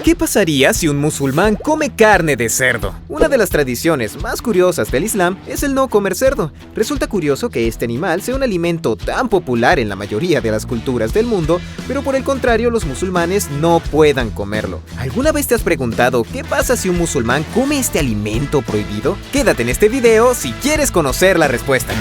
¿Qué pasaría si un musulmán come carne de cerdo? Una de las tradiciones más curiosas del Islam es el no comer cerdo. Resulta curioso que este animal sea un alimento tan popular en la mayoría de las culturas del mundo, pero por el contrario los musulmanes no puedan comerlo. ¿Alguna vez te has preguntado qué pasa si un musulmán come este alimento prohibido? Quédate en este video si quieres conocer la respuesta.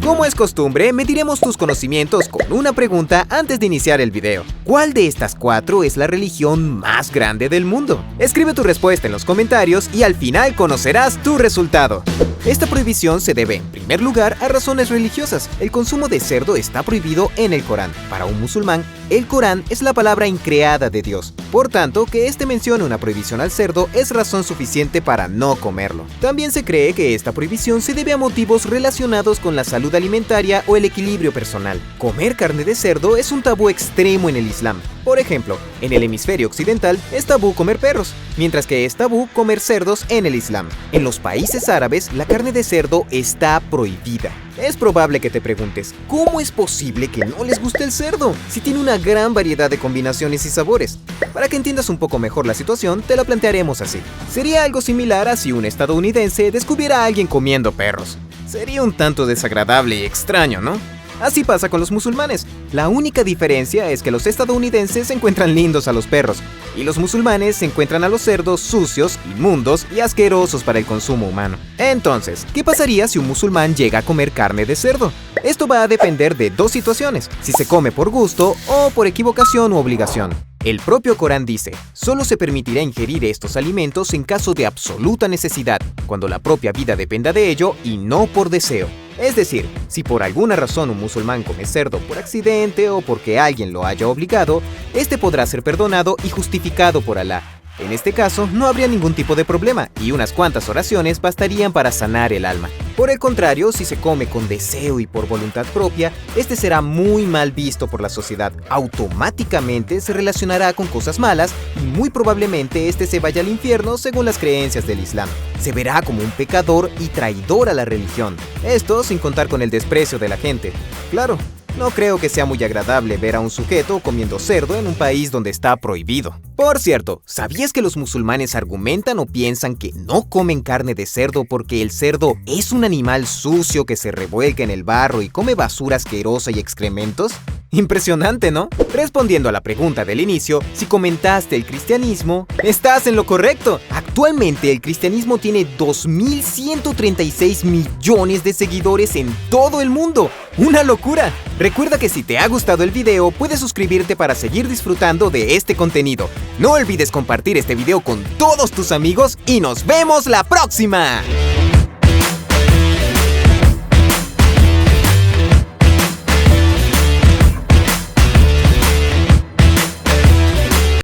Como es costumbre, mediremos tus conocimientos con una pregunta antes de iniciar el video. ¿Cuál de estas 4 es la religión más grande del mundo? Escribe tu respuesta en los comentarios y al final conocerás tu resultado. Esta prohibición se debe, en primer lugar, a razones religiosas. El consumo de cerdo está prohibido en el Corán. Para un musulmán, el Corán es la palabra increada de Dios. Por tanto, que este mencione una prohibición al cerdo es razón suficiente para no comerlo. También se cree que esta prohibición se debe a motivos relacionados con la salud alimentaria o el equilibrio personal. Comer carne de cerdo es un tabú extremo en el Islam. Por ejemplo, en el hemisferio occidental es tabú comer perros, mientras que es tabú comer cerdos en el Islam. En los países árabes, la carne de cerdo está prohibida. Es probable que te preguntes, ¿cómo es posible que no les guste el cerdo? Si tiene una gran variedad de combinaciones y sabores. Para que entiendas un poco mejor la situación, te la plantearemos así. Sería algo similar a si un estadounidense descubriera a alguien comiendo perros. Sería un tanto desagradable y extraño, ¿no? Así pasa con los musulmanes. La única diferencia es que los estadounidenses encuentran lindos a los perros y los musulmanes encuentran a los cerdos sucios, inmundos y asquerosos para el consumo humano. Entonces, ¿qué pasaría si un musulmán llega a comer carne de cerdo? Esto va a depender de 2 situaciones, si se come por gusto o por equivocación u obligación. El propio Corán dice, solo se permitirá ingerir estos alimentos en caso de absoluta necesidad, cuando la propia vida dependa de ello y no por deseo. Es decir, si por alguna razón un musulmán come cerdo por accidente o porque alguien lo haya obligado, este podrá ser perdonado y justificado por Alá. En este caso, no habría ningún tipo de problema y unas cuantas oraciones bastarían para sanar el alma. Por el contrario, si se come con deseo y por voluntad propia, este será muy mal visto por la sociedad. Automáticamente se relacionará con cosas malas y muy probablemente este se vaya al infierno según las creencias del Islam. Se verá como un pecador y traidor a la religión. Esto sin contar con el desprecio de la gente. Claro, no creo que sea muy agradable ver a un sujeto comiendo cerdo en un país donde está prohibido. Por cierto, ¿sabías que los musulmanes argumentan o piensan que no comen carne de cerdo porque el cerdo es un animal sucio que se revuelca en el barro y come basura asquerosa y excrementos? Impresionante, ¿no? Respondiendo a la pregunta del inicio, si comentaste el cristianismo, estás en lo correcto. Actualmente el cristianismo tiene 2.136 millones de seguidores en todo el mundo. ¡Una locura! Recuerda que si te ha gustado el video, puedes suscribirte para seguir disfrutando de este contenido. No olvides compartir este video con todos tus amigos y nos vemos la próxima.